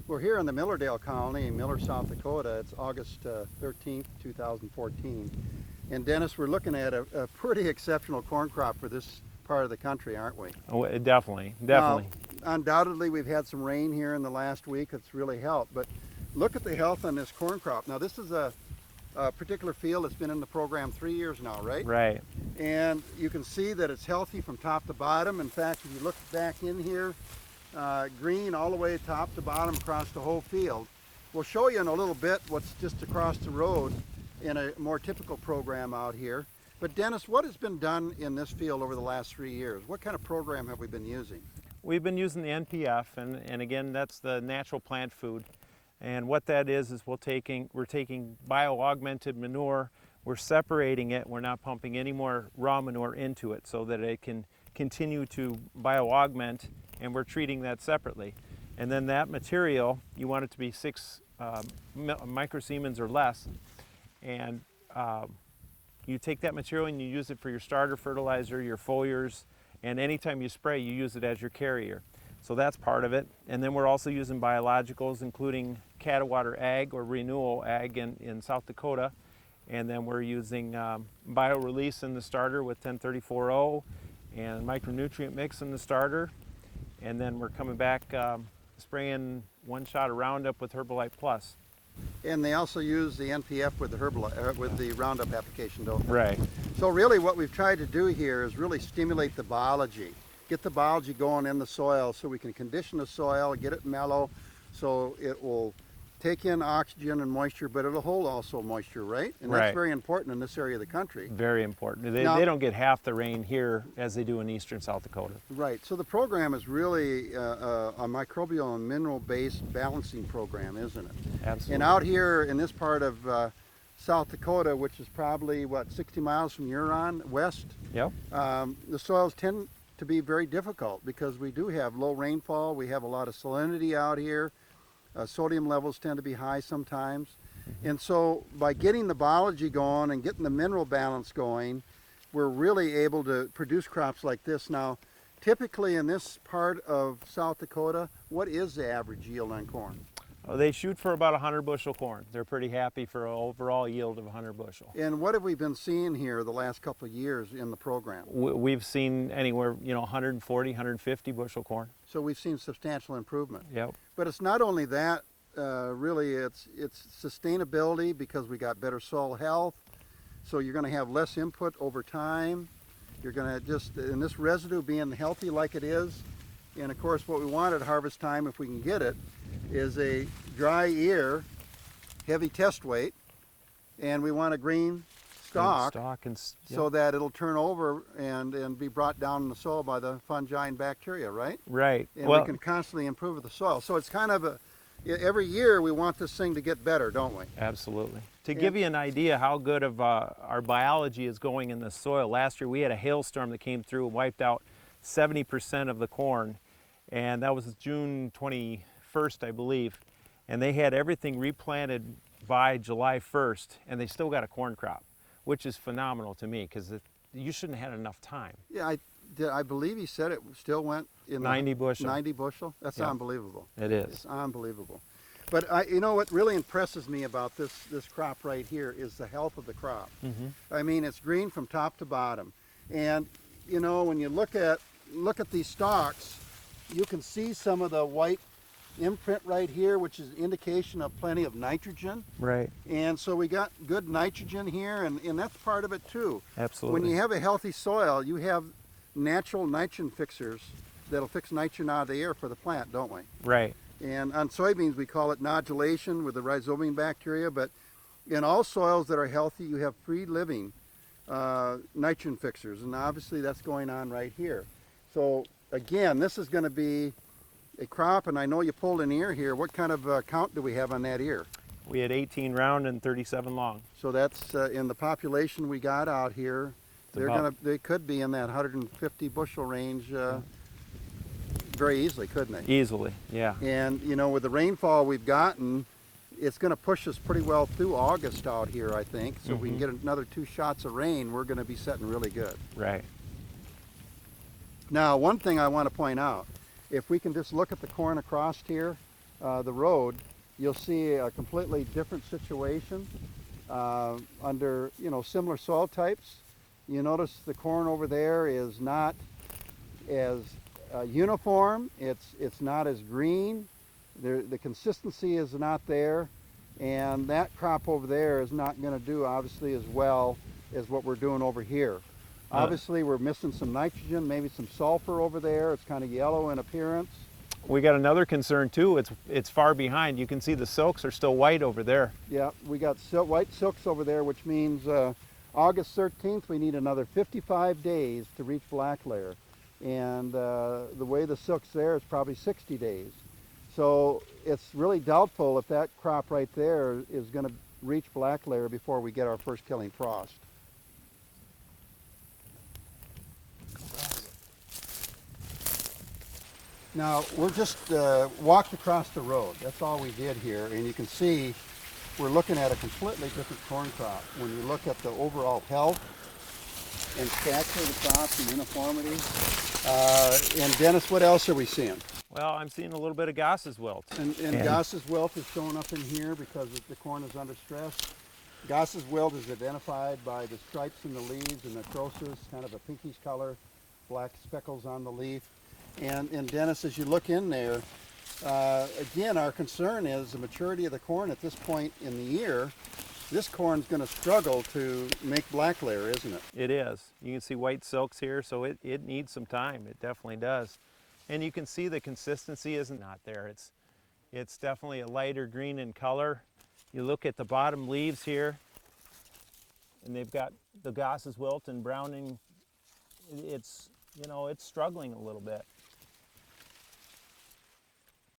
We're here in the Millerdale colony in Miller, South Dakota. It's August 13th, 2014. And Dennis, we're looking at a pretty exceptional corn crop for this part of the country, aren't we? Oh, definitely. Now, undoubtedly, we've had some rain here in the last week. It's really helped. But look at the health on this corn crop. Now, this is a particular field that's been in the program 3 years now, right? Right. And you can see that it's healthy from top to bottom. In fact, if you look back in here, green all the way top to bottom across the whole field. We'll show you in a little bit what's just across the road in a more typical program out here. But Dennis, what has been done in this field over the last 3 years? What kind of program have we been using? We've been using the NPF, and again, that's the natural plant food. And what that is we're taking bio-augmented manure, we're separating it, we're not pumping any more raw manure into it so that it can continue to bio-augment, and we're treating that separately. And then that material, you want it to be 6 microsiemens or less, and you take that material and you use it for your starter fertilizer, your foliars, and anytime you spray, you use it as your carrier. So that's part of it. And then we're also using biologicals, including Catawater Ag or Renewal Ag in South Dakota. And then we're using bio-release in the starter with 1034-0 and micronutrient mix in the starter. And then we're coming back spraying 1 shot of Roundup with Herbalife Plus. And they also use the NPF with the Roundup application, don't they? Right. So really what we've tried to do here is really stimulate the biology. Get the biology going in the soil so we can condition the soil, get it mellow, so it will take in oxygen and moisture, but it'll hold also moisture, right? And that's very important in this area of the country. Very important. They don't get half the rain here as they do in eastern South Dakota. Right. So the program is really a microbial and mineral-based balancing program, isn't it? Absolutely. And out here in this part of South Dakota, which is probably, what, 60 miles from Huron, west? Yep. The soils tend to be very difficult because we do have low rainfall, we have a lot of salinity out here. Sodium levels tend to be high sometimes. And so by getting the biology going and getting the mineral balance going, we're really able to produce crops like this. Now, typically in this part of South Dakota, what is the average yield on corn? They shoot for about 100 bushel corn. They're pretty happy for an overall yield of 100 bushel. And what have we been seeing here the last couple of years in the program? We've seen anywhere, 140, 150 bushel corn. So we've seen substantial improvement. Yep. But it's not only that, really it's sustainability because we got better soil health. So you're going to have less input over time. You're going to and this residue being healthy like it is, and of course what we want at harvest time, if we can get it, is a dry ear, heavy test weight, and we want a green stalk, so that it'll turn over and be brought down in the soil by the fungi and bacteria, right? Right. And we can constantly improve the soil. So it's kind of every year we want this thing to get better, don't we? Absolutely. To give you an idea how good of our biology is going in the soil, last year we had a hailstorm that came through and wiped out 70% of the corn, and that was June 21st, I believe, and they had everything replanted by July 1st, and they still got a corn crop, which is phenomenal to me because you shouldn't have had enough time. Yeah, I believe he said it still went in 90 bushel. 90 bushel? That's unbelievable. It is. It's unbelievable. But you know what really impresses me about this crop right here is the health of the crop. I mean, it's green from top to bottom. And you know, when you look at these stalks, you can see some of the white imprint right here, which is indication of plenty of nitrogen. Right. And so we got good nitrogen here, and that's part of it too. Absolutely. When you have a healthy soil, you have natural nitrogen fixers that'll fix nitrogen out of the air for the plant, don't we? Right. And on soybeans, we call it nodulation with the rhizobium bacteria, but in all soils that are healthy, you have free-living nitrogen fixers, and obviously that's going on right here. So again, this is going to be a crop, and I know you pulled an ear here. What kind of count do we have on that ear? We had 18 round and 37 long. So that's in the population we got out here. They could be in that 150 bushel range very easily, couldn't they? Easily, yeah. And you know, with the rainfall we've gotten, it's going to push us pretty well through August out here, I think. So if we can get another 2 shots of rain, we're going to be setting really good. Right. Now, one thing I want to point out, if we can just look at the corn across here, the road, you'll see a completely different situation under, similar soil types. You notice the corn over there is not as uniform. It's not as green. The consistency is not there, and that crop over there is not going to do obviously as well as what we're doing over here. Obviously, we're missing some nitrogen, maybe some sulfur over there. It's kind of yellow in appearance. We got another concern too. It's far behind. You can see the silks are still white over there. Yeah, we got white silks over there, which means August 13th, we need another 55 days to reach black layer. And the way the silk's there is probably 60 days. So it's really doubtful if that crop right there is going to reach black layer before we get our first killing frost. Now, we're just walked across the road. That's all we did here. And you can see we're looking at a completely different corn crop. When you look at the overall health and stature of the crop, the uniformity. And Dennis, what else are we seeing? Well, I'm seeing a little bit of Goss's wilt. And Goss's wilt is showing up in here because the corn is under stress. Goss's wilt is identified by the stripes in the leaves and necrosis, kind of a pinkish color, black speckles on the leaf. And Dennis, as you look in there, again, our concern is the maturity of the corn at this point in the year. This corn's going to struggle to make black layer, isn't it? It is. You can see white silks here, so it needs some time. It definitely does. And you can see the consistency isn't not there. It's definitely a lighter green in color. You look at the bottom leaves here, and they've got the Goss's wilt and browning. It's struggling a little bit.